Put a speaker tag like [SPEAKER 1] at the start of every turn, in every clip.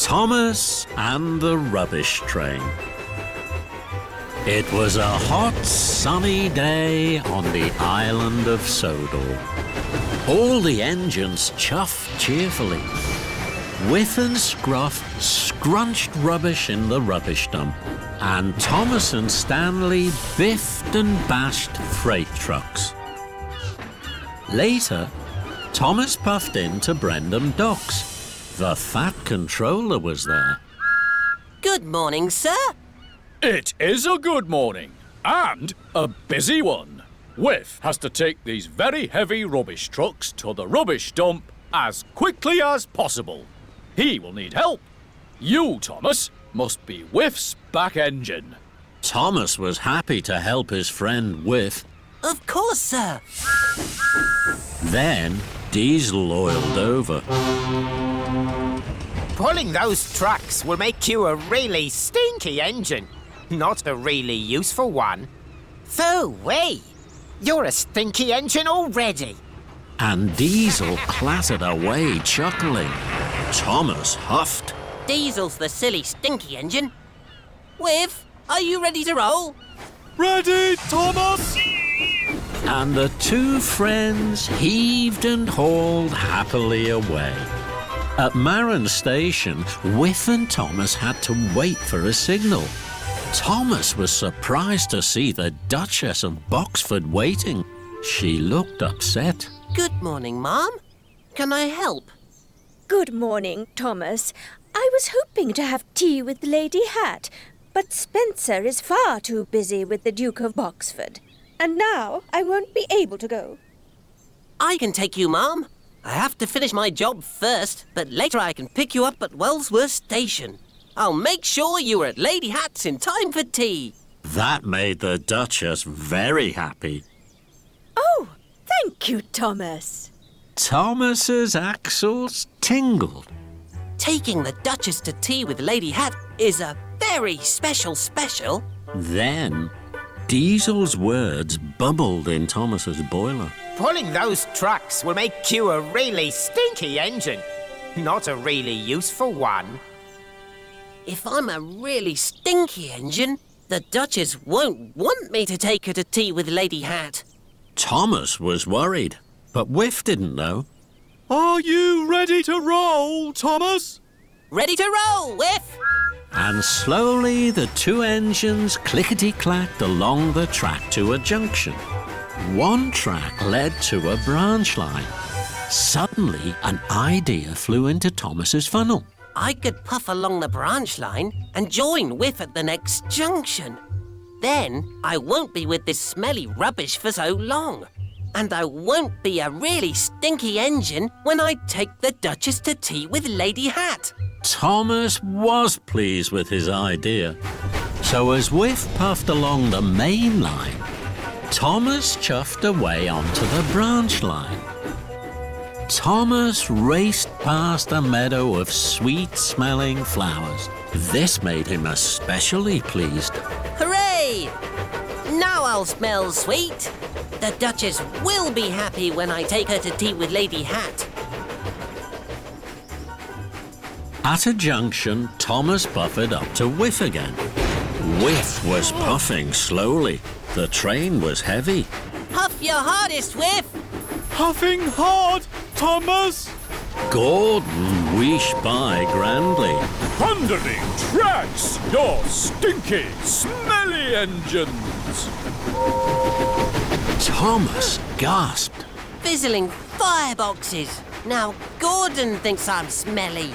[SPEAKER 1] Thomas and the Rubbish Train. It was a hot, sunny day on the Island of Sodor. All the engines chuffed cheerfully. Whiff and Scruff scrunched rubbish in the rubbish dump, and Thomas and Stanley biffed and bashed freight trucks. Later, Thomas puffed into Brendam Docks. The fat controller was there.
[SPEAKER 2] Good morning, sir.
[SPEAKER 3] It is a good morning, and a busy one. Whiff has to take these very heavy rubbish trucks to the rubbish dump as quickly as possible. He will need help. You, Thomas, must be Whiff's back engine.
[SPEAKER 1] Thomas was happy to help his friend Whiff.
[SPEAKER 2] Of course, sir.
[SPEAKER 1] Then Diesel oiled over.
[SPEAKER 4] Pulling those trucks will make you a really stinky engine, not a really useful one. Phooey! You're a stinky engine already.
[SPEAKER 1] And Diesel clattered away, chuckling. Thomas huffed.
[SPEAKER 2] Diesel's the silly, stinky engine. Whiff, are you ready to roll?
[SPEAKER 3] Ready, Thomas?
[SPEAKER 1] And the two friends heaved and hauled happily away. At Marron Station, Whiff and Thomas had to wait for a signal. Thomas was surprised to see the Duchess of Boxford waiting. She looked upset.
[SPEAKER 2] Good morning, Mom. Can I help?
[SPEAKER 5] Good morning, Thomas. I was hoping to have tea with Lady Hatt, but Spencer is far too busy with the Duke of Boxford. And now I won't be able to go.
[SPEAKER 2] I can take you, Mom. I have to finish my job first, but later I can pick you up at Wellsworth Station. I'll make sure you are at Lady Hatt's in time for tea.
[SPEAKER 1] That made the Duchess very happy.
[SPEAKER 5] Oh, thank you, Thomas.
[SPEAKER 1] Thomas's axles tingled.
[SPEAKER 2] Taking the Duchess to tea with Lady Hatt is a very special.
[SPEAKER 1] Then Diesel's words bubbled in Thomas's boiler.
[SPEAKER 4] Pulling those trucks will make you a really stinky engine, not a really useful one.
[SPEAKER 2] If I'm a really stinky engine, the Duchess won't want me to take her to tea with Lady Hatt.
[SPEAKER 1] Thomas was worried, but Whiff didn't know.
[SPEAKER 3] Are you ready to roll, Thomas?
[SPEAKER 2] Ready to roll, Whiff!
[SPEAKER 1] And slowly the two engines clickety-clacked along the track to a junction. One track led to a branch line. Suddenly, an idea flew into Thomas's funnel.
[SPEAKER 2] I could puff along the branch line and join Whiff at the next junction. Then I won't be with this smelly rubbish for so long. And I won't be a really stinky engine when I take the Duchess to tea with Lady Hatt.
[SPEAKER 1] Thomas was pleased with his idea. So as Whiff puffed along the main line, Thomas chuffed away onto the branch line. Thomas raced past a meadow of sweet-smelling flowers. This made him especially pleased.
[SPEAKER 2] Hooray! Now I'll smell sweet. The Duchess will be happy when I take her to tea with Lady Hatt.
[SPEAKER 1] At a junction, Thomas buffered up to Whiff again. Whiff was puffing slowly. The train was heavy.
[SPEAKER 2] Puff your hardest, Whiff!
[SPEAKER 3] Puffing hard, Thomas!
[SPEAKER 1] Gordon wheeshed by grandly.
[SPEAKER 3] Thundering tracks, your stinky, smelly engines!
[SPEAKER 1] Thomas gasped.
[SPEAKER 2] Fizzling fireboxes. Now Gordon thinks I'm smelly.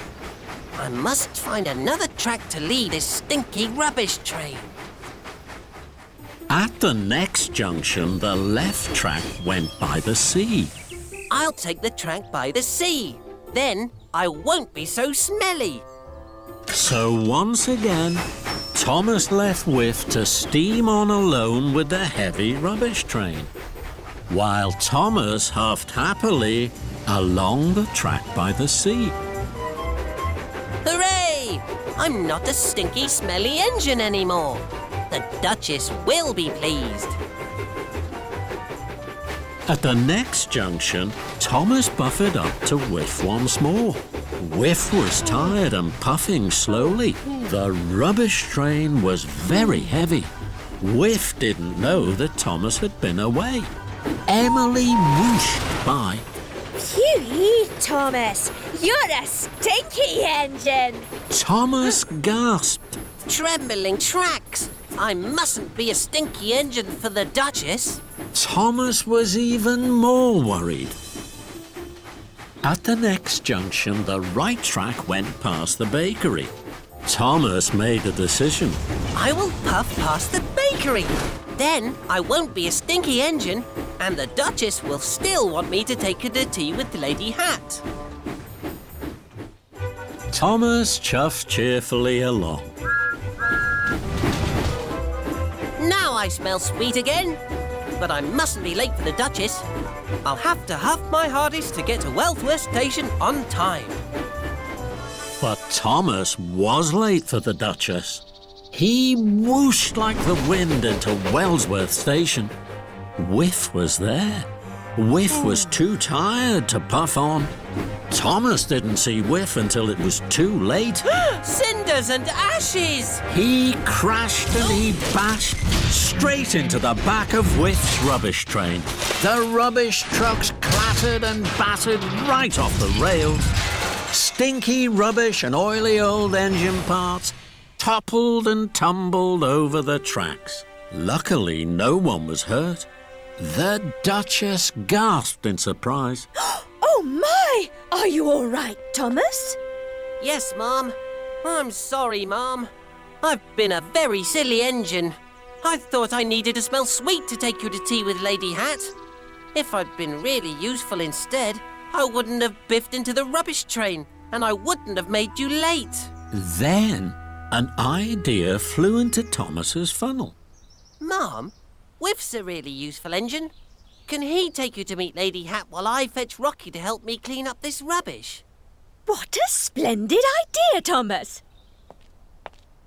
[SPEAKER 2] I must find another track to lead this stinky rubbish train.
[SPEAKER 1] At the next junction, the left track went by the sea.
[SPEAKER 2] I'll take the track by the sea. Then I won't be so smelly.
[SPEAKER 1] So once again, Thomas left Whiff to steam on alone with the heavy rubbish train, while Thomas huffed happily along the track by the sea.
[SPEAKER 2] Hooray! I'm not a stinky, smelly engine anymore. The Duchess will be pleased.
[SPEAKER 1] At the next junction, Thomas buffered up to Whiff once more. Whiff was tired and puffing slowly. The rubbish train was very heavy. Whiff didn't know that Thomas had been away. Emily whooshed by.
[SPEAKER 5] Phew, Thomas, you're a stinky engine.
[SPEAKER 1] Thomas gasped.
[SPEAKER 2] Trembling tracks! I mustn't be a stinky engine for the Duchess.
[SPEAKER 1] Thomas was even more worried. At the next junction, the right track went past the bakery. Thomas made a decision.
[SPEAKER 2] I will puff past the bakery. Then I won't be a stinky engine, and the Duchess will still want me to take her to tea with Lady Hatt.
[SPEAKER 1] Thomas chuffed cheerfully along.
[SPEAKER 2] Now I smell sweet again. But I mustn't be late for the Duchess. I'll have to huff my hardest to get to Wellsworth Station on time.
[SPEAKER 1] But Thomas was late for the Duchess. He whooshed like the wind into Wellsworth Station. Whiff was there. Whiff was too tired to puff on. Thomas didn't see Whiff until it was too late.
[SPEAKER 2] Cinders and ashes!
[SPEAKER 1] He crashed and he bashed straight into the back of Whiff's rubbish train. The rubbish trucks clattered and battered right off the rails. Stinky rubbish and oily old engine parts toppled and tumbled over the tracks. Luckily, no one was hurt. The Duchess gasped in surprise.
[SPEAKER 5] Oh, my! Are you all right, Thomas?
[SPEAKER 2] Yes, Ma'am. I'm sorry, Ma'am. I've been a very silly engine. I thought I needed to smell sweet to take you to tea with Lady Hatt. If I'd been really useful instead, I wouldn't have biffed into the rubbish train, and I wouldn't have made you late.
[SPEAKER 1] Then an idea flew into Thomas's funnel.
[SPEAKER 2] Ma'am, Whiff's a really useful engine. Can he take you to meet Lady Hatt while I fetch Rocky to help me clean up this rubbish?
[SPEAKER 5] What a splendid idea, Thomas.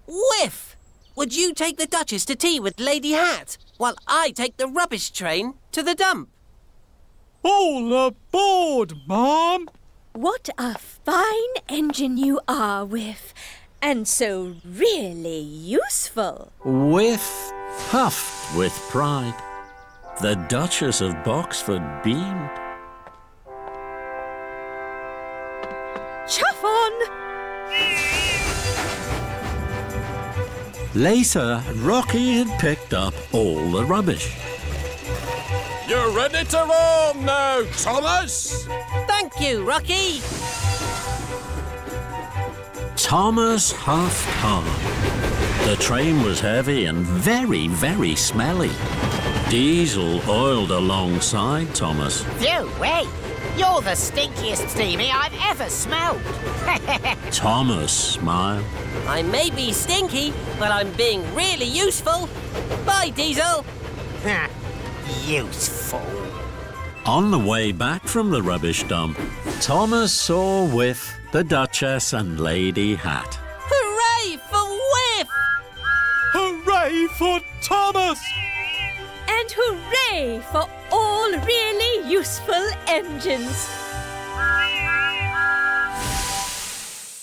[SPEAKER 2] Whiff! Would you take the Duchess to tea with Lady Hatt while I take the rubbish train to the dump?
[SPEAKER 3] All aboard, Mom!
[SPEAKER 5] What a fine engine you are, Whiff. And so really useful.
[SPEAKER 1] Whiff puffed with pride. The Duchess of Boxford beamed.
[SPEAKER 5] Chuff on!
[SPEAKER 1] Later, Rocky had picked up all the rubbish.
[SPEAKER 3] You're ready to roll now, Thomas!
[SPEAKER 2] Thank you, Rocky!
[SPEAKER 1] Thomas huffed hard. The train was heavy and very, very smelly. Diesel oiled alongside Thomas.
[SPEAKER 4] Phew, wait! You're the stinkiest steamy I've ever smelled.
[SPEAKER 1] Thomas smiled.
[SPEAKER 2] I may be stinky, but I'm being really useful. Bye, Diesel!
[SPEAKER 4] Useful.
[SPEAKER 1] On the way back from the rubbish dump, Thomas saw Whiff, the Duchess and Lady Hatt.
[SPEAKER 2] Hooray for Whiff!
[SPEAKER 3] Hooray for Thomas!
[SPEAKER 5] And hooray for all really useful engines.